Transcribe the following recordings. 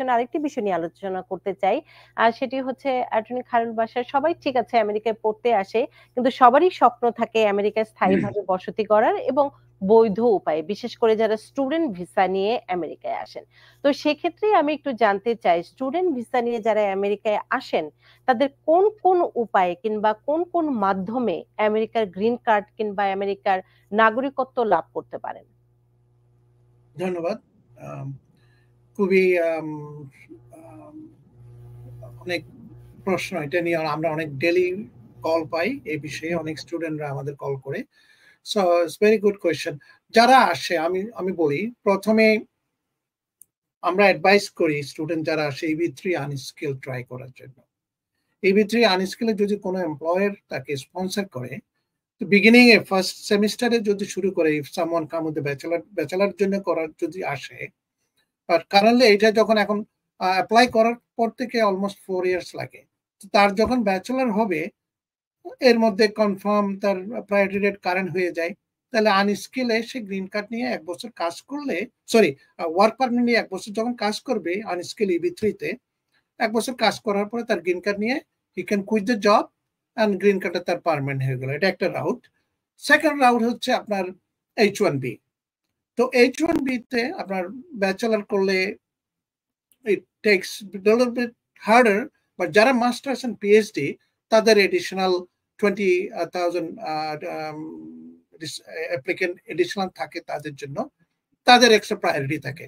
আরেকটি বিষয় নিয়ে আলোচনা করতে চাই। আর সেটি হচ্ছে অ্যাটর্নি খায়রুল বাশার সবাই ঠিক আছে আমেরিকায় পড়তে আসে, কিন্তু সবারই স্বপ্ন থাকে আমেরিকায় স্থায়ীভাবে বসতি করার এবং বৈধ উপায়ে, বিশেষ করে যারা স্টুডেন্ট ভিসা নিয়ে আমেরিকায় আসেন। তো সেক্ষেত্রে আমি একটু জানতে চাই, স্টুডেন্ট ভিসা নিয়ে যারা আমেরিকায় আসেন তাদের কোন কোন উপায়ে কিংবা কোন কোন মাধ্যমে আমেরিকার গ্রিন কার্ড কিংবা আমেরিকার নাগরিকত্ব লাভ করতে পারেন? ধন্যবাদ। খুবই অনেক প্রশ্ন এটা নিয়ে আমরা অনেক ডেলি কল পাই এই বিষয়ে, অনেক স্টুডেন্টরা আমাদের কল করে। So it's very good question. যারা আসে আমি বলি প্রথমে আমরা অ্যাডভাইস করি স্টুডেন্ট যারা আসে EB3 আনস্কিল ট্রাই করার জন্য। EB3 আনস্কিলে যদি কোনো এমপ্লয়ার তাকে স্পন্সর করে, বিগিনিং এ ফার্স্ট সেমিস্টারে যদি শুরু করে, if someone come with bachelor জন্য করার যদি আসে, আর কারণে এটা যখন এখন অ্যাপ্লাই করার পর থেকে অলমোস্ট 4 ইয়ার্স লাগে। তার যখন ব্যাচেলার হবে এর মধ্যে কনফার্ম তার প্রায়োরিটি রেট কারেন্ট হয়ে যায়, তাহলে আনস্কিলে সে গ্রিন কার্ড নিয়ে 1 বছর কাজ করলে, সরি ওয়ার্ক পারমিট নিয়ে 1 বছর যখন কাজ করবে আনস্কিল EB3-তে, 1 বছর কাজ করার পরে তার গ্রিন কার্ড নিয়ে he can quit the job and green কার্ডটা তার পার্মানেন্ট হয়ে গেল। এটা একটা রাউট। সেকেন্ড রাউট হচ্ছে আপনার H1B। তো H1B-তে আপনার ব্যাচেলার করলে it takes a little bit harder, but যারা মাস্টার্স এন্ড PhD তাদের এডিশনাল 20,000 অ্যাপ্লিকেন্ট এডিশনাল থাকে, তাদের জন্য তাদের এক্সট্রা প্রায়োরিটি থাকে।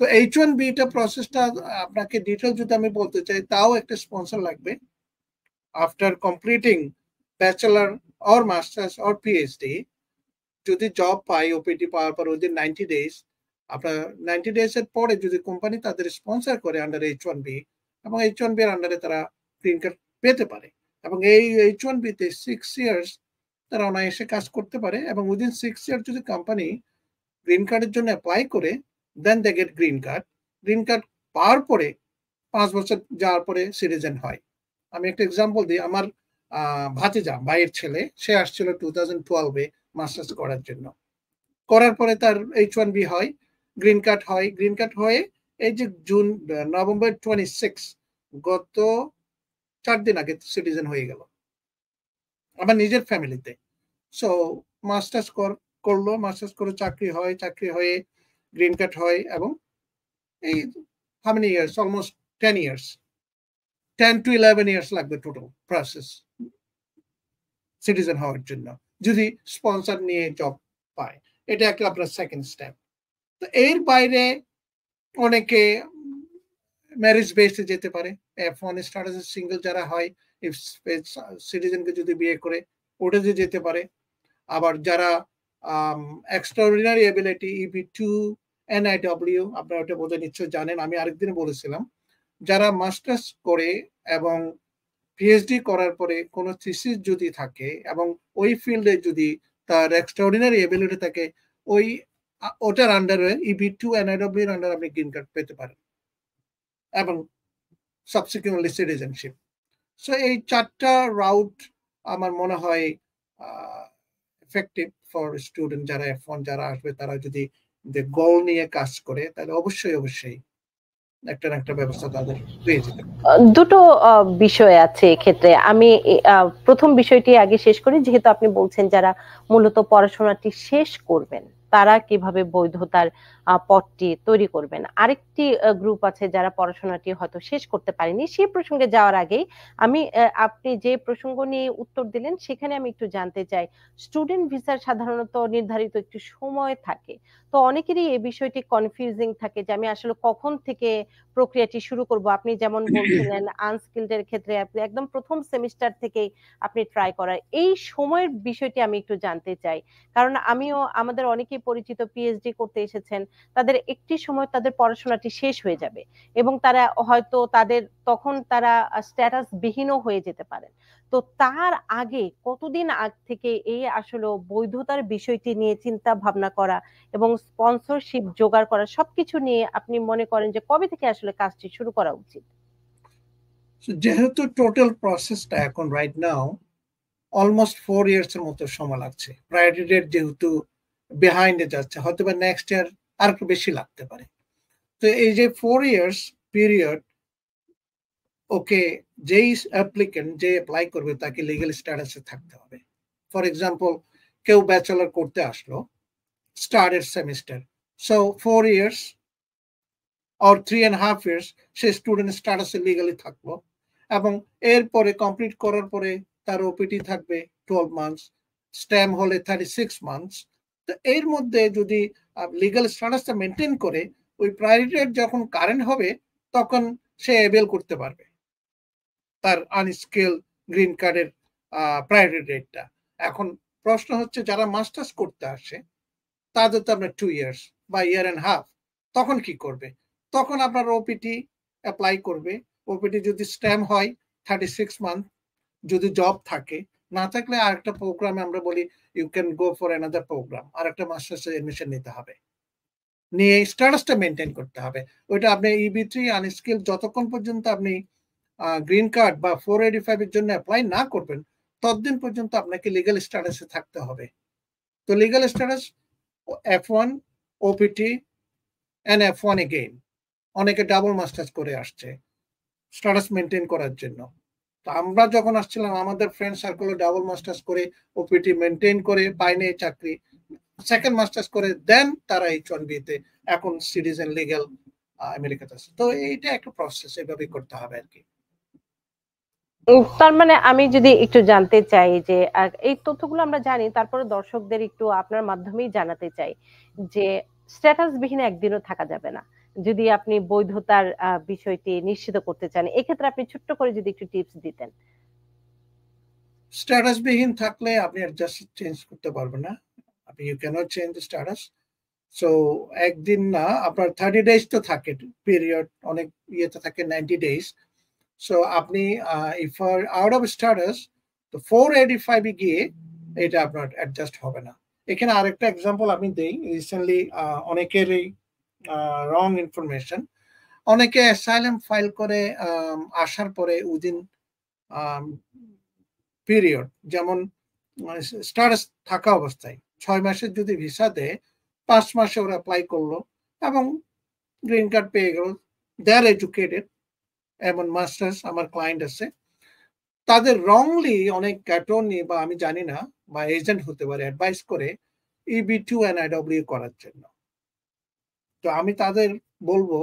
তো H1B-টা প্রসেসটা আপনাকে ডিটেল যদি আমি বলতে চাই, তাও একটা স্পন্সর লাগবে। After completing bachelor or masters or PhD, যদি জব পাই OPT পাওয়ার পর ওদের 90 ডেজ, আপনার 90 ডেজ এর পরে যদি কোম্পানি তাদের স্পন্সর করে আন্ডার H1B, এবং H1B এর আন্ডারে তারা গ্রিন কার্ড পেতে পারে, এবং এই H1B-তে 6 ইয়ার্স তারা অনায়াসে কাজ করতে পারে, এবং উইদিন 6 ইয়ার যদি কোম্পানি গ্রিন কার্ডের জন্য অ্যাপ্লাই করে, then they get green card. Green card পাওয়ার পরে 5 বছর যাওয়ার পরে সিটিজেন হয়। আমি একটা এক্সাম্পল দিই। আমার ভাতিজা, ভাইয়ের ছেলে, সে আসছিল 2012-এ মাস্টার্স করার জন্য। করার পরে তার H1B হয়, গ্রিন কার্ড হয়। গ্রিন কার্ড হয়ে এই যে নভেম্বর 26 গত 4 দিন আগে সিটিজেন হয়ে গেল আমার নিজের ফ্যামিলিতে। সো মাস্টার্স করলো, মাস্টার্স করে চাকরি হয়, চাকরি হয়ে গ্রিন কার্ড হয়, এবং এই how many years, almost 10 years, 10 to 11 years লাগবে টোটাল প্রসেস সিটিজেন হওয়ার জন্য, যদি স্পন্সর নিয়ে জব পায়। এটা একটা আপনার সেকেন্ড স্টেপ। তো এর বাইরে অনেকে ম্যারেজ বেসে যেতে পারে। F1 স্ট্যাটাস সিঙ্গেল যারা হয়, ইফ সিটিজেনকে যদি বিয়ে করে ওটাতে যেতে পারে। আবার যারা এক্সট্রাঅর্ডিনারি এবিলিটি EB2 NIW, আপনারা ওটা বোধহয় নিশ্চয় জানেন, আমি আরেকদিন বলেছিলাম, যারা মাস্টার্স করে এবং PhD করার পরে কোনো থিসিস যদি থাকে এবং ওই ফিল্ডে যদি তার এক্সট্রাঅর্ডিনারি এবিলিটি থাকে, ওটার আন্ডারে EB2 NIW এর আন্ডারে আপনি গ্রিন কার্ড পেতে পারেন, এবং সাবসিকুয়েন্টলি সিটিজেনশিপ। সো এই 4টা রাউট আমার মনে হয় এফেক্টিভ ফর স্টুডেন্ট যারা F1 যারা আসবে, তারা যদি গোল নিয়ে কাজ করে, তাহলে অবশ্যই একটা না একটা ব্যবস্থা তাদের পেয়ে যেতে পারে। দুটো বিষয় আছে এক্ষেত্রে। আমি প্রথম বিষয়টি আগে শেষ করি, যেহেতু আপনি বলছেন যারা মূলত পড়াশোনাটি শেষ করবেন তারা কিভাবে বৈধতার পথটি তৈরি করবেন। আরেকটি গ্রুপ আছে যারা পড়াশোনাটি হয়তো শেষ করতে পারেনি। সেই প্রসঙ্গে যাওয়ার আগেই আমি আপনি যে প্রসঙ্গ নিয়ে উত্তর দিলেন সেখানে আমি একটু জানতে চাই, স্টুডেন্ট ভিসার সাধারণত নির্ধারিত একটু সময় থাকে, তো অনেকেরই এই বিষয়টি কনফিউজিং থাকে যে আমি আসলে কখন থেকে প্রক্রিয়াটি শুরু করব। আপনি যেমন বলছিলেন আনস্কিলড এর ক্ষেত্রে আপনি একদম প্রথম সেমিস্টার থেকেই আপনি ট্রাই করার, এই সময়ের বিষয়টি আমি একটু জানতে চাই। কারণ আমিও, আমাদের অনেকেই পরিচিত পিএইচডি করতে এসেছেন, তাদের একটি সময় তাদের পড়াশোনাটি শেষ হয়ে যাবে এবং তারা হয়তো তখন তারা স্ট্যাটাস বিহীনও হয়ে যেতে পারেন। তো তার আগে কতদিন আগ থেকে এই আসলে বৈধতার বিষয়টি নিয়ে চিন্তা ভাবনা করা এবং স্পন্সরশিপ জোগাড় করা, সবকিছু নিয়ে আপনি মনে করেন যে কবে থেকে আসলে কাজটি শুরু করা উচিত? যেহেতু টোটাল প্রসেসটা এখন রাইট নাও অলমোস্ট 4 ইয়ার্স এর মতো সময় লাগছে, প্রায়োরিটি ডেট যেহেতু বিহাইন্ডে যাচ্ছে, হয়তো বা নেক্সট ইয়ার আর একটু বেশি লাগতে পারে। তো এই যে 4 ইয়ার্স, পিরিয়ড ওকে যেই অ্যাপ্লিকেন্ট যে অ্যাপ্লাই করবে তাকে লিগ্যাল স্ট্যাটাসে থাকতে হবে। ফর এক্সাম্পল কেউ ব্যাচেলর করতে আসলো, started semester, so 4 years or 3.5 years say student স্ট্যাটাসে লিগালি থাকলো, এবং এরপরে কমপ্লিট করার পরে তার ওপিটি থাকবে 12 months, স্ট্যাম্প হলে 36 months। তো এর মধ্যে যদি লিগাল স্ট্যাটাসটা মেনটেন করে ওই প্রায়োরিটি রেট যখন কারেন্ট হবে তখন সে অ্যাভেল করতে পারবে তার আনস্কিল গ্রিন কার্ডের প্রায়োরিটি রেটটা। এখন প্রশ্ন হচ্ছে যারা মাস্টার্স করতে আসে তাদের তো আপনার 2 years বা 1.5 years, তখন কি করবে? তখন আপনার ওপিটি অ্যাপ্লাই করবে। ওপিটি যদি স্ট্যাম্প হয় 36 months, যদি জব থাকে, না থাকলে আরেকটা প্রোগ্রামে আমরা বলি you can go for another program, আরেকটা মাস্টার্সে এডমিশন নিতে হবে, নিয়ে স্ট্যাটাসটা মেনটেন করতে হবে। ওইটা আপনি EB3 আনস্কিল যতক্ষণ পর্যন্ত আপনি গ্রিন কার্ড বা 485 এর জন্য অ্যাপ্লাই না করবেন ততদিন পর্যন্ত আপনাকে লিগ্যাল স্ট্যাটাসে থাকতে হবে। তো legal status F1 OPT and F1 again, অনেকে ডাবল মাস্টার্স করে আসছে স্ট্যাটাস মেনটেন করার জন্য। তো আমরা যখন আসছিলাম আমাদের ফ্রেন্ড সার্কেলে ডাবল মাস্টার্স করে ওপিটি মেনটেন করে পায়নি চাকরি, সেকেন্ড মাস্টার্স করে দেন তারা H1B তে এখন সিটিজেন লিগ্যাল আমেরিকাতে আছে। তো এইটা একটা প্রসেস, এভাবে করতে হবে আর কি। তার মানে আমি যদি একটু জানতে চাই যে এই তথ্যগুলো আমরা জানি, তারপরে দর্শকদের একটু আপনার মাধ্যমেই জানাতে চাই যে স্ট্যাটাস বিহীন একদিনও থাকা যাবে না। যদি আপনি বৈধতার বিষয়টি নিশ্চিত করতে চান, এক্ষেত্রে আপনি ছোট্ট করে যদি একটু টিপস দিতেন। স্ট্যাটাস বিহীন থাকলে আপনি অ্যাডজাস্ট চেঞ্জ করতে পারবেন না, আপনি you can't change the status. So একদিন না, আপনার 30 days তো থাকে পিরিয়ড, অনেক ইয়েতে থাকে 90 days। সো আপনি if are out of status তো 485 এ গিয়ে এটা আপনার অ্যাডজাস্ট হবে না। এখানে আরেকটা এক্সাম্পল আমি দেই, রিসেন্টলি অনেকেরই রং ইনফরমেশন, অনেকে অ্যাসাইলাম ফাইল করে আসার পরে উইদিন পিরিয়ড, যেমন স্ট্যাটাস থাকা অবস্থায় 6 মাসের যদি ভিসা দেয়, 5 মাসে ওরা অ্যাপ্লাই করলো এবং গ্রিন কার্ড পেয়ে গেল, দে আর এডুকেটেড, এমন মাস্টার্স আমার ক্লায়েন্ট আছে, তাদের রংলি অনেক অ্যাটর্নি বা আমি জানি না বা এজেন্ট হতে পারে অ্যাডভাইস করে EB2 NIW করার জন্য। তো আমি তাদের বলবো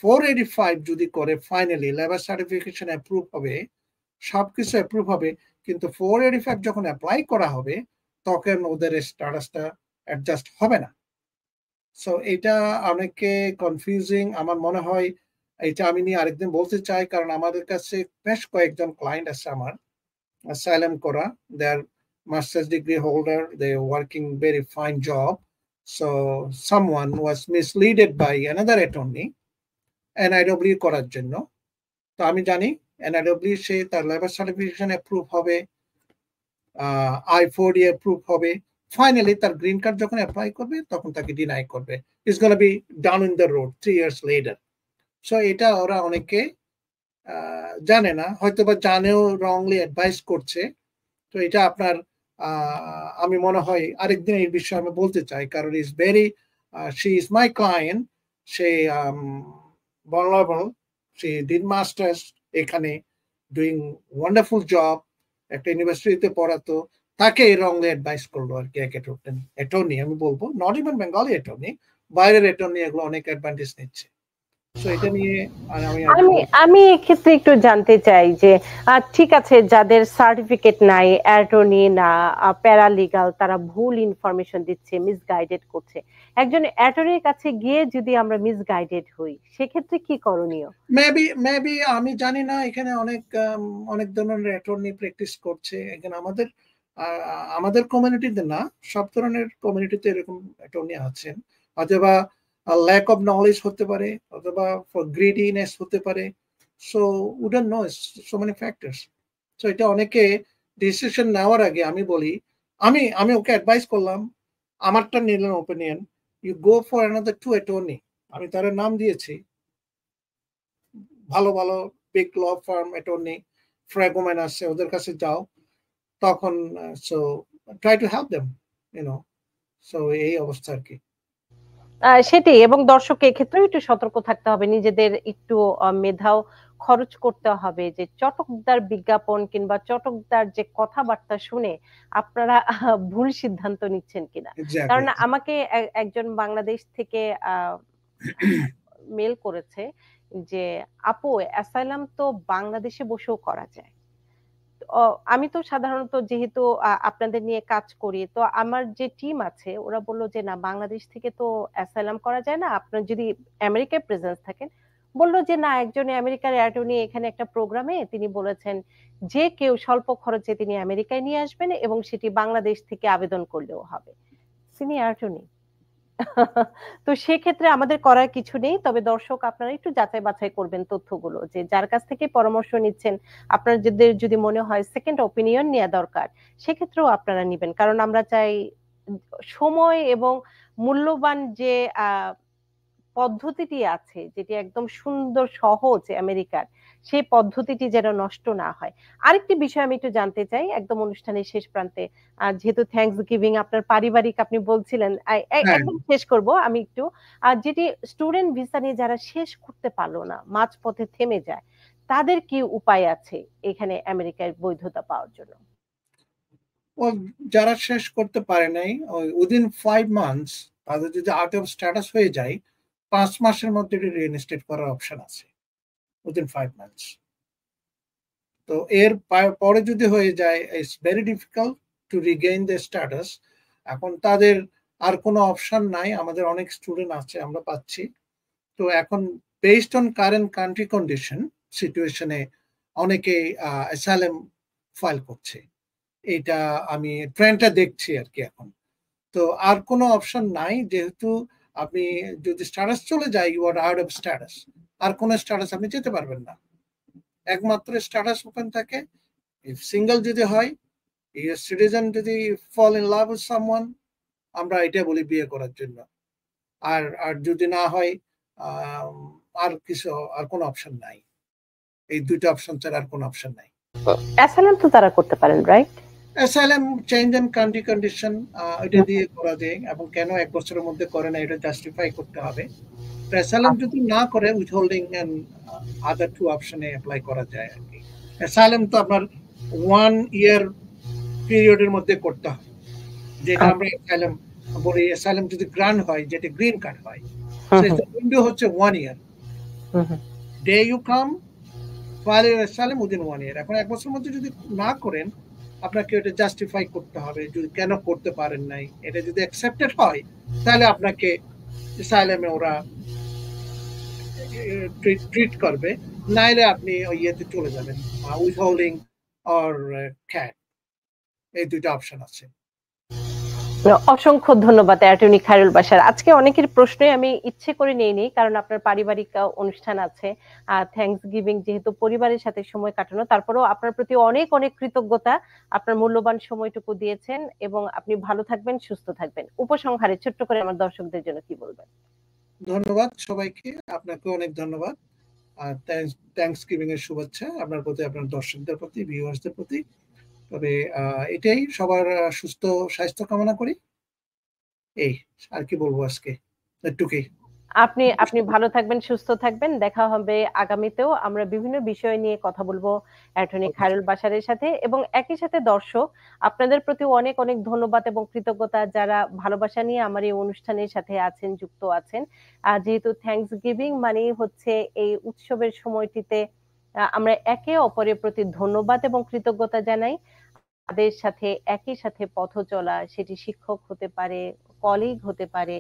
485 যদি করে, ফাইনালি লেবার সার্টিফিকেশন অ্যাপ্রুভ হবে, সবকিছু অ্যাপ্রুভ হবে, কিন্তু 485 যখন অ্যাপ্লাই করা হবে তখন ওদের স্ট্যাটাসটা অ্যাডজাস্ট হবে না। সো এটা অনেকে কনফিউজিং আমার মনে হয়। এটা আমি নিয়ে আরেকদিন বলতে চাই, কারণ আমাদের কাছে বেশ কয়েকজন ক্লায়েন্ট আছে আমার অ্যাসাইলাম করা, they are masters degree holder, they working very fine job. So someone was misleaded by another attorney NIW করার জন্য। তো আমি জানি NIW সে তার লেবার সার্টিফিকেশন অ্যাপ্রুভ হবে, I-4D অ্যাপ্রুভ হবে, ফাইনালি তার গ্রিন কার্ড যখন অ্যাপ্লাই করবে তখন তাকে ডিনাই করবে, it's gonna be down in the road 3 years later। So এটা ওরা অনেকে জানে না, হয়তো বা জানেও রংলি অ্যাডভাইস করছে। তো এটা আপনার আমি মনে হয় আরেকদিন এই বিষয়ে আমি বলতে চাই, কারণ is very she is my client, say vulnerable, she did masters এখানে, ডুইং ওয়ান্ডারফুল জব, একটা ইউনিভার্সিটিতে পড়াতো, তাকে রংলি অ্যাডভাইস করলো আর কি এক অ্যাটর্নি, আমি বলবো নট ইভেন বেঙ্গলি অ্যাটর্নি, বাইরের অ্যাটর্নি এগুলো অনেক অ্যাডভান্টেজ নিচ্ছে। সো এটা নিয়ে আমি এক্ষেত্রে একটু জানতে চাই যে ঠিক আছে, যাদের সার্টিফিকেট নাই, অ্যাটর্নি না, প্যারালিগাল, তারা ভুল ইনফরমেশন দিচ্ছে, মিসগাইডেড করছে, একজন অ্যাটর্নির কাছে গিয়ে যদি আমরা মিসগাইডেড হই সেক্ষেত্রে কি করণীয়? মেবি আমি জানি না, এখানে অনেক ধরনের অ্যাটর্নি প্র্যাকটিস করছে এখানে আমাদের কমিউনিটিতে না, সব ধরনের কমিউনিটিতে এরকম অ্যাটর্নি আছেন, অথবা ল্যাক অফ নলেজ হতে পারে, অথবা ফর গ্রিডিনেস হতে পারে। So we don't know so many factors. So এটা অনেকে ডিসিশন নেওয়ার আগে আমি বলি, আমি ওকে অ্যাডভাইস করলাম, আমারটা নিলাম opinion, you go for another 2 attorney, আমি তার নাম দিয়েছি, ভালো ভালো big law firm attorney, Fragomen আছে, ওদের কাছে যাও তখন। So try to help them, you know. So এই অবস্থা আর কি। সেটাই, এবং দর্শককে এক্ষেত্রেও একটু সতর্ক থাকতে হবে, নিজেদের একটু মেধাও খরচ করতে হবে, যে চটকদার বিজ্ঞাপন কিংবা চটকদার যে কথাবার্তা শুনে আপনারা ভুল সিদ্ধান্ত নিচ্ছেন কিনা। কারণ এক্স্যাক্টলি। আমাকে একজন বাংলাদেশ থেকে মেল করেছে যে আপু, অ্যাসাইলাম তো বাংলাদেশে বসেও করা যায়। আমি তো সাধারণত যেহেতু আপনাদের নিয়ে কাজ করি, তো আমার যে টিম আছে ওরা বললো যে না, বাংলাদেশ থেকে তো অ্যাসাইলাম করা যায় না, আপনার যদি আমেরিকায় প্রেজেন্স থাকেন। বললো যে না, একজন আমেরিকার অ্যাটর্নি এখানে একটা প্রোগ্রামে তিনি বলেছেন যে কেউ স্বল্প খরচে তিনি আমেরিকায় নিয়ে আসবেন এবং সেটি বাংলাদেশ থেকে আবেদন করলেও হবে। তিনি অ্যাটর্নি। তো সেক্ষেত্রে আমাদের করার কিছু নেই, তবে দর্শক আপনারা একটু যাচাই বাছাই করবেন তথ্যগুলো, যে যার কাছ থেকে পরামর্শ নিচ্ছেন আপনাদের যদি মনে হয় সেকেন্ড ওপিনিয়ন নেওয়া দরকার, সেক্ষেত্রেও আপনারা নিবেন। কারণ আমরা চাই সময় এবং মূল্যবান যে পদ্ধতিটি আছে, যেটি একদম সুন্দর সহজ আমেরিকার, সেই পদ্ধতিটি যেন নষ্ট না হয়। আরেকটি বিষয় আমি একটু জানতে চাই একদম অনুষ্ঠানের শেষ প্রান্তে, যেহেতু থ্যাঙ্কস গিভিং আপনার পারিবারিক আপনি বলছিলেন, হ্যাঁ, একদম শেষ করব আমি একটু, যেটি স্টুডেন্ট ভিসা নিয়ে যারা শেষ করতে পারলো না, মাঝপথে থেমে যায়, তাদের কি উপায় আছে এখানে আমেরিকার বৈধতা পাওয়ার জন্য? ও যারা শেষ করতে পারে নাই, ওই উইদিন 5 মান্থস তাদের যদি আউট অফ স্ট্যাটাস হয়ে যায়, 5 মাসের মধ্যে রিইনস্টেট করার অপশন আছে উইদিন 5 মান্থস। তো এর পরে যদি হয়ে যায়, it's very difficult to Regain the status. এখন তাদের আর কোনো অপশন নাই। আমাদের অনেক স্টুডেন্ট আছে, আমরা পাচ্ছি। তো এখন based on current country condition সিচুয়েশনে অনেকে অ্যাসাইলাম ফাইল করছে। এটা আমি ট্রেন্ডটা দেখছি আর কি এখন। তো আর কোনো অপশন নাই, যেহেতু আপনি যদি স্ট্যাটাস চলে যায়, you are out of status, আর কোনো স্ট্যাটাস আপনি যেতে পারবেন না। একমাত্র স্ট্যাটাস ওপেন থাকে ইফ সিঙ্গেল যদি হয়, ইউএস সিটিজেন যদি fall in love with someone, আমরা এটা বলি বিয়ে করার জন্য। আর আর যদি না হয়, আর কিছু, আর কোনো অপশন নাই। এই দুইটা অপশন ছাড়া আর কোনো অপশন নাই। অ্যাসাইলাম তো তারা করতে পারেন, right? Asylum change and country condition এটা দিয়ে করা যায়, এবং কেন 1 বছরের মধ্যে করে না এটা জাস্টিফাই করতে হবে। তো অ্যাসাইলাম যদি না করে, উইথহোল্ডিং এন্ড আদার 2 অপশনে অ্যাপ্লাই করা যায় আর কি। অ্যাসাইলাম তো আপনার 1 ইয়ার পিরিয়ডের মধ্যে করতে হয়, যেটা আমরা অ্যাসাইলাম বলি। অ্যাসাইলাম যদি গ্রান্ট হয়, যেটা গ্রিন কার্ড হয়, সেটা উইন্ডো হচ্ছে 1 year. Day you come file your asylum within 1 year. এখন 1 বছরের মধ্যে যদি না করেন, আপনাকে এটা জাস্টিফাই করতে হবে যদি কেন করতে পারেন নাই। এটা যদি অ্যাকসেপ্টেড হয়, তাহলে আপনাকে অ্যাসাইলামে ওরা ট্রিট করবে, নাইলে আপনি ওই ইয়েতে চলে যাবেন, উইথহোল্ডিং অর ক্যাট, এই দুইটা অপশন আছে। অসংখ্য ধন্যবাদ অ্যাটর্নি খায়রুল বাশার। আজকে অনেকের প্রশ্নই আমি ইচ্ছে করে নিইনি, কারণ আপনার পারিবারিক অনুষ্ঠান আছে, থ্যাঙ্কস গিভিং, যেহেতু পরিবারের সাথে সময় কাটানো, তারপরেও আপনার প্রতি অনেক অনেক কৃতজ্ঞতা। আপনার মূল্যবান সময়টুকু দিয়েছেন, এবং আপনি ভালো থাকবেন, সুস্থ থাকবেন। উপসংহারে ছোট্ট করে আমার দর্শকদের জন্য কি বলবেন? ধন্যবাদ সবাইকে, আপনাকে অনেক ধন্যবাদ। আর থ্যাঙ্কস গিভিং এর শুভেচ্ছা আপনার প্রতি, আপনার দর্শকদের প্রতি, ভিউয়ার্সদের প্রতি। তবে এটাই, সবার সুস্থ স্বাস্থ্য কামনা করি। এই আর কি বলবো আজকে, এটুকুই। আপনি আপনি ভালো থাকবেন, সুস্থ থাকবেন। দেখা হবে আগামীতেও। আমরা বিভিন্ন বিষয় নিয়ে কথা বলবো অ্যাটর্নি খায়রুল বাশারের সাথে, এবং একই সাথে দর্শক আপনাদের প্রতি অনেক অনেক ধন্যবাদ এবং কৃতজ্ঞতা, যারা ভালোবাসা নিয়ে আমার এই অনুষ্ঠানের সাথে আছেন, যুক্ত আছেন। যেহেতু থ্যাঙ্কস গিভিং মানেই হচ্ছে এই উৎসবের সময়টিতে আমরা একে অপরের প্রতি ধন্যবাদ এবং কৃতজ্ঞতা জানাই। তাদের সাথে একই সাথে পথ চলা, সেটি শিক্ষক হতে পারে, কলিগ হতে পারে,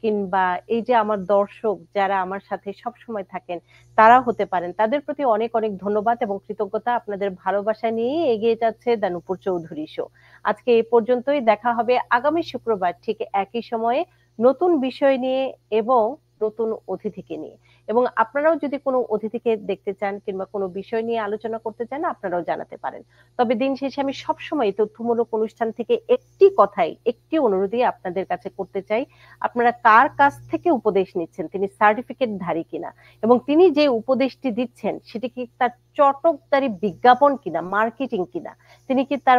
কিংবা এই যে আমার দর্শক যারা আমার সাথে সব সময় থাকেন, তারা হতে পারেন। তাদের প্রতি অনেক অনেক ধন্যবাদ এবং কৃতজ্ঞতা। আপনাদের ভালোবাসা নিয়েই এগিয়ে যাচ্ছে দ্য নূপুর চৌধুরী শো। আজকে এই পর্যন্তই। দেখা হবে আগামী শুক্রবার ঠিক একই সময়ে নতুন বিষয় নিয়ে এবং নতুন অতিথিকে নিয়ে। এবং আপনারাও যদি কোনো অতিথিকে দেখতে চান কিংবা কোনো বিষয় নিয়ে আলোচনা করতে চান, আপনারাও জানাতে পারেন। তবে দিন শেষে আমি সবসময় তথ্যমূলক অনুষ্ঠান থেকে একটি কথাই, একটি অনুরোধই আপনাদের কাছে করতে চাই। আপনারা কার কাছ থেকে উপদেশ নিচ্ছেন, তিনি সার্টিফিকেট ধারী কিনা, এবং তিনি যে উপদেশটি দিচ্ছেন সেটি কি তার চটকদারি বিজ্ঞাপন কিনা, মার্কেটিং কিনা, তিনি কি তার